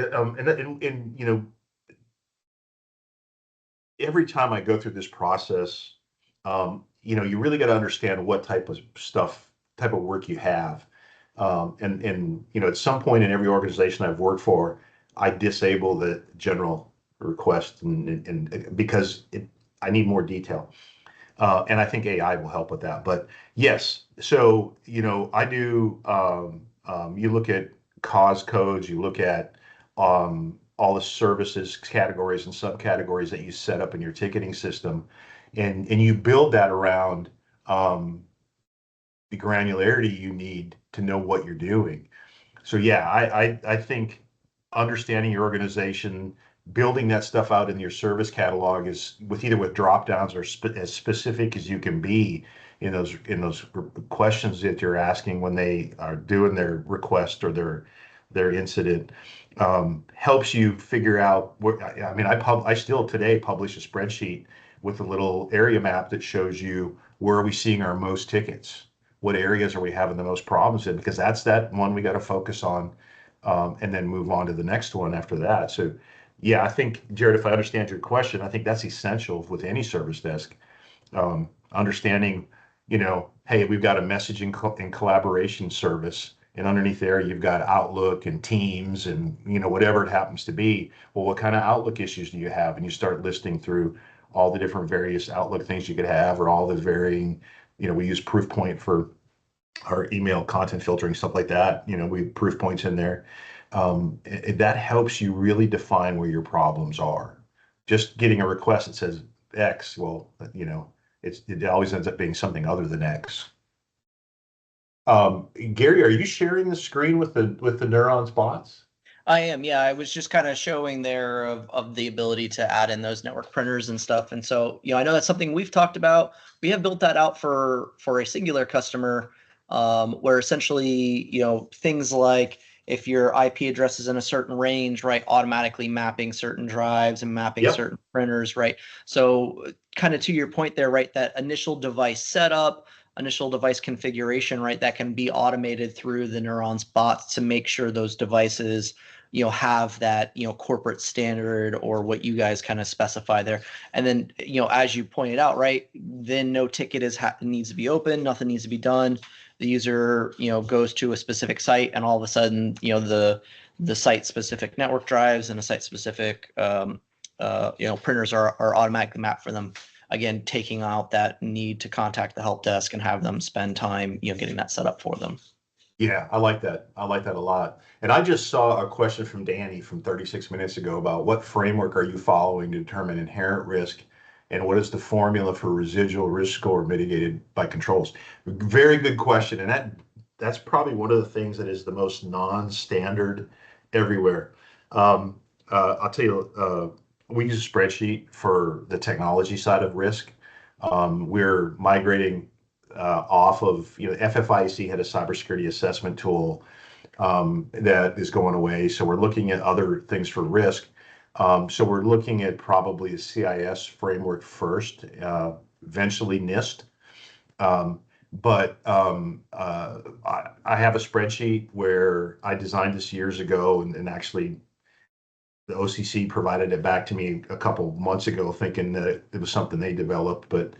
Every time I go through this process, you really got to understand what type of work you have. At some point in every organization I've worked for, I disable the general request and because I need more detail. And I think AI will help with that. But yes, so I do. You look at cause codes, you look at all the services, categories, and subcategories that you set up in your ticketing system, and you build that around the granularity you need to know what you're doing. So yeah, I think understanding your organization, building that stuff out in your service catalog is with either with drop downs or as specific as you can be in those questions that you're asking when they are doing their request or their incident, helps you figure out what. I mean, I still today publish a spreadsheet with a little area map that shows you where are we seeing our most tickets, what areas are we having the most problems in, because that's that one we got to focus on, and then move on to the next one after that. So yeah, I think, Jared, if I understand your question, I think that's essential with any service desk. Understanding, hey, we've got a messaging and collaboration service, and underneath there you've got Outlook and Teams and whatever it happens to be. Well, what kind of Outlook issues do you have? And you start listing through all the different various Outlook things you could have, or all the varying, we use Proofpoint for our email content filtering, stuff like that. We proof points in there. That helps you really define where your problems are. Just getting a request that says X, well, it always ends up being something other than X. Gary, are you sharing the screen with the neurons bots? I am, yeah. I was just kind of showing there of the ability to add in those network printers and stuff. And so, I know that's something we've talked about. We have built that out for a singular customer, where essentially, things like if your IP address is in a certain range, right, automatically mapping certain drives and mapping Yep. certain printers, right? So kind of to your point there, right, that initial device setup, initial device configuration, right, that can be automated through the Neurons bots to make sure those devices have that corporate standard or what you guys kind of specify there. And then as you pointed out, right, then no ticket needs to be open, nothing needs to be done. The user goes to a specific site, and all of a sudden the site specific network drives and the site specific printers are automatically mapped for them, again taking out that need to contact the help desk and have them spend time getting that set up for them. Yeah, I like that. I like that a lot. And I just saw a question from Danny from 36 minutes ago about what framework are you following to determine inherent risk, and what is the formula for residual risk score mitigated by controls? Very good question. And that's probably one of the things that is the most non-standard everywhere. I'll tell you, we use a spreadsheet for the technology side of risk. We're migrating off of, FFIEC had a cybersecurity assessment tool that is going away. So we're looking at other things for risk. So we're looking at probably the CIS framework first, eventually NIST. But I have a spreadsheet where I designed this years ago, and actually the OCC provided it back to me a couple months ago, thinking that it was something they developed. But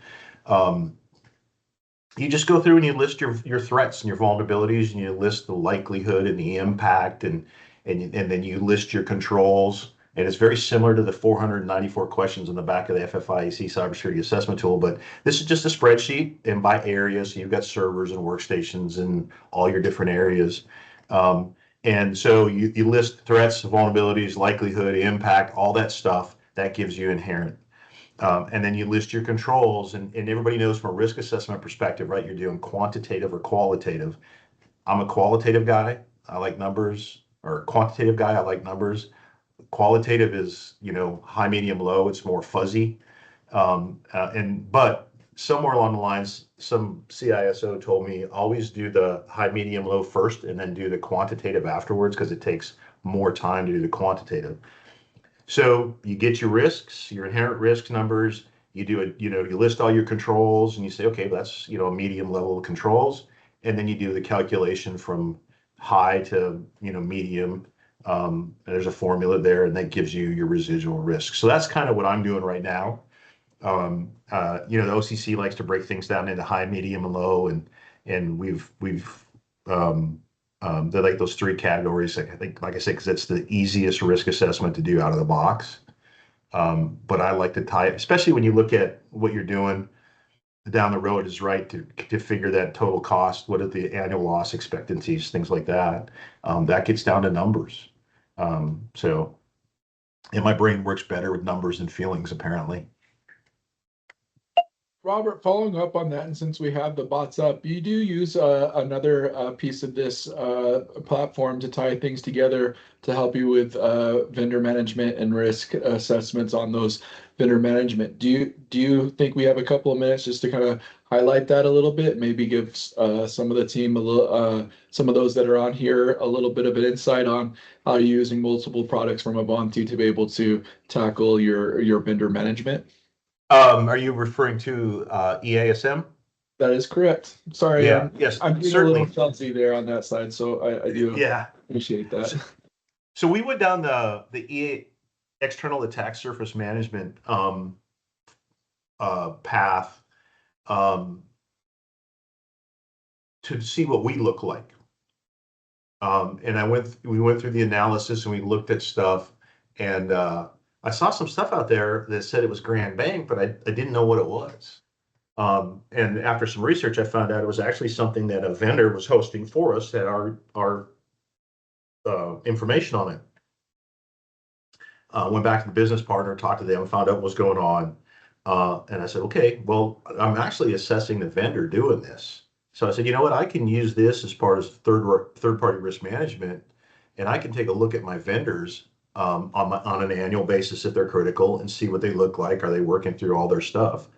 you just go through and you list your threats and your vulnerabilities, and you list the likelihood and the impact, and then you list your controls. And it's very similar to the 494 questions on the back of the FFIEC cybersecurity assessment tool, but this is just a spreadsheet and by area. So you've got servers and workstations and all your different areas. And so you list threats, vulnerabilities, likelihood, impact, all that stuff. That gives you inherent. And then you list your controls, and everybody knows from a risk assessment perspective, right? You're doing quantitative or qualitative. I'm a qualitative guy. I like numbers, or quantitative guy. I like numbers. Qualitative is, high, medium, low. It's more fuzzy. But somewhere along the lines, some CISO told me always do the high, medium, low first, and then do the quantitative afterwards, because it takes more time to do the quantitative. So you get your risks, your inherent risk numbers. You do it, you list all your controls, and you say, okay, that's a medium level of controls, and then you do the calculation from high to medium. There's a formula there, and that gives you your residual risk. So that's kind of what I'm doing right now. The OCC likes to break things down into high, medium, and low, and we've they're like those three categories. I think, like I said, because it's the easiest risk assessment to do out of the box. But I like to tie it, especially when you look at what you're doing down the road, is right to figure that total cost. What are the annual loss expectancies, things like that. That gets down to numbers. So And my brain works better with numbers and feelings, apparently. Robert, following up on that, and since we have the bots up, you do use another piece of this platform to tie things together to help you with vendor management and risk assessments on those vendor management. Do you think we have a couple of minutes just to kind of highlight that a little bit? Maybe give some of the team a little, some of those that are on here a little bit of an insight on how you're using multiple products from Ivanti to be able to tackle your vendor management. Are you referring to EASM? That is correct. Sorry, Yeah, yes, I'm being a little certainly. salty there on that side, so I do Yeah. appreciate that. So we went down the EA external attack surface management path to see what we look like. And we went through the analysis and we looked at stuff, and I saw some stuff out there that said it was Grand Bank, but I didn't know what it was. And after some research, I found out it was actually something that a vendor was hosting for us that our information on it. Went back to the business partner, talked to them, found out what was going on. And I said, okay, well, I'm actually assessing the vendor doing this. So I said, you know what, I can use this as part of third-party risk management, and I can take a look at my vendors on an annual basis if they're critical and see what they look like. Are they working through all their stuff?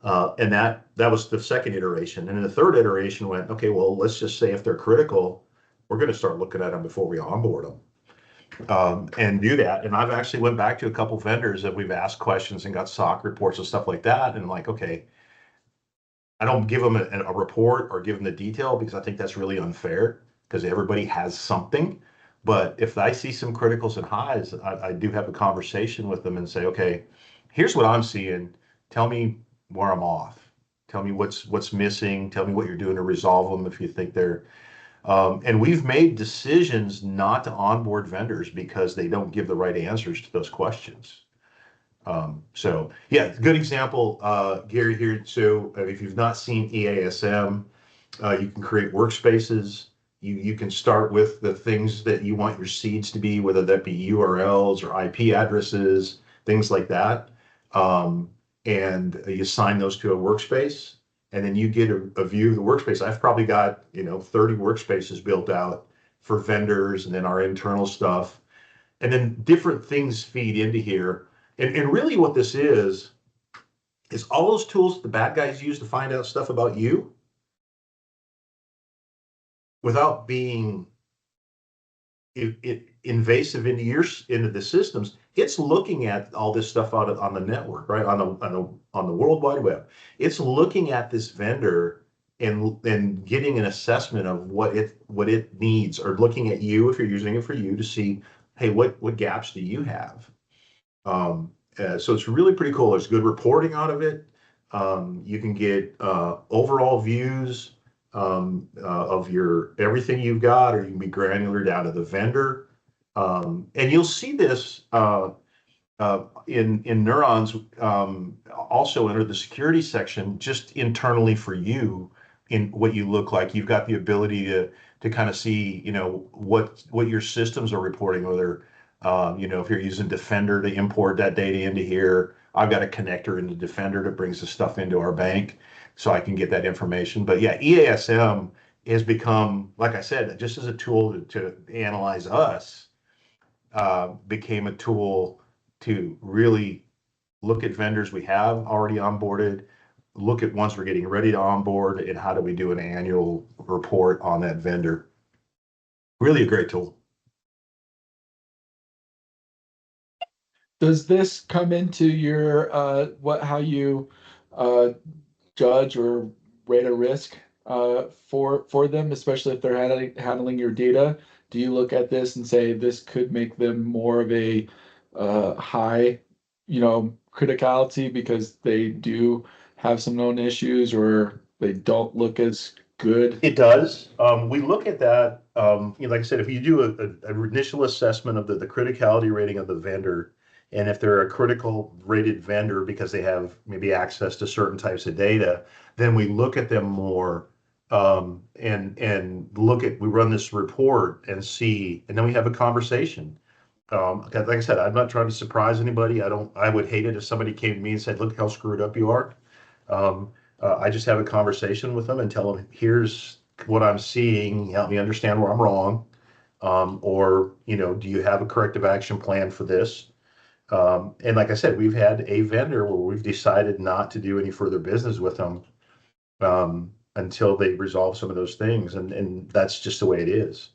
And that was the second iteration. And then the third iteration went, okay, well, let's just say if they're critical, we're going to start looking at them before we onboard them. And do that. And I've actually went back to a couple vendors that we've asked questions and got SOC reports and stuff like that. And like, okay, I don't give them a report or give them the detail because I think that's really unfair because everybody has something. But if I see some criticals and highs, I do have a conversation with them and say, okay, here's what I'm seeing. Tell me where I'm off. Tell me what's missing. Tell me what you're doing to resolve them if you think they're and we've made decisions not to onboard vendors because they don't give the right answers to those questions. So yeah, good example, Gary here. So if you've not seen EASM, you can create workspaces. You can start with the things that you want your seeds to be, whether that be URLs or IP addresses, things like that. And you assign those to a workspace, and then you get a view of the workspace. I've probably got 30 workspaces built out for vendors, and then our internal stuff, and then different things feed into here. And really, what this is all those tools the bad guys use to find out stuff about you without being invasive into the systems. It's looking at all this stuff out on the network, right, on the World Wide Web. It's looking at this vendor and getting an assessment of what it needs, or looking at you if you're using it for you to see, hey, what gaps do you have? So it's really pretty cool. There's good reporting out of it. You can get overall views of your everything you've got, or you can be granular down to the vendor. And you'll see this in Neurons, also under the security section, just internally for you in what you look like. You've got the ability to kind of see, what your systems are reporting, whether if you're using Defender to import that data into here. I've got a connector into Defender that brings the stuff into our bank, so I can get that information. But yeah, EASM has become, like I said, just as a tool to analyze us, became a tool to really look at vendors we have already onboarded, look at ones we're getting ready to onboard, and how do we do an annual report on that vendor. Really a great tool. Does this come into your how you judge or rate a risk for them, especially if they're handling your data? Do you look at this and say this could make them more of a high, criticality because they do have some known issues, or they don't look as good? It does. We look at that. Like I said, if you do an initial assessment of the criticality rating of the vendor, and if they're a critical rated vendor because they have maybe access to certain types of data, then we look at them more, and we run this report and see, and then we have a conversation. Like I said, I'm not trying to surprise anybody. I would hate it if somebody came to me and said, look how screwed up you are. I just have a conversation with them and tell them, here's what I'm seeing. Help me understand where I'm wrong. Or, do you have a corrective action plan for this? And like I said, we've had a vendor where we've decided not to do any further business with them until they resolve some of those things. And that's just the way it is.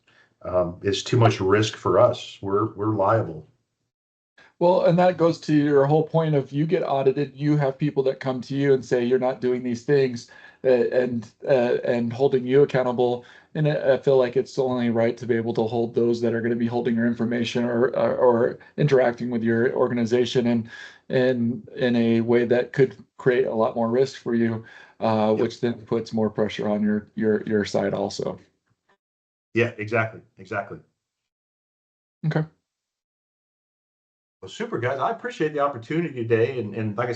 It's too much risk for us. We're liable. Well, and that goes to your whole point of you get audited, you have people that come to you and say you're not doing these things, and holding you accountable. And I feel like it's only right to be able to hold those that are going to be holding your information or interacting with your organization and in a way that could create a lot more risk for you, Yep. which then puts more pressure on your side also. Yeah, exactly. Okay. Well, super guys. I appreciate the opportunity today. And like I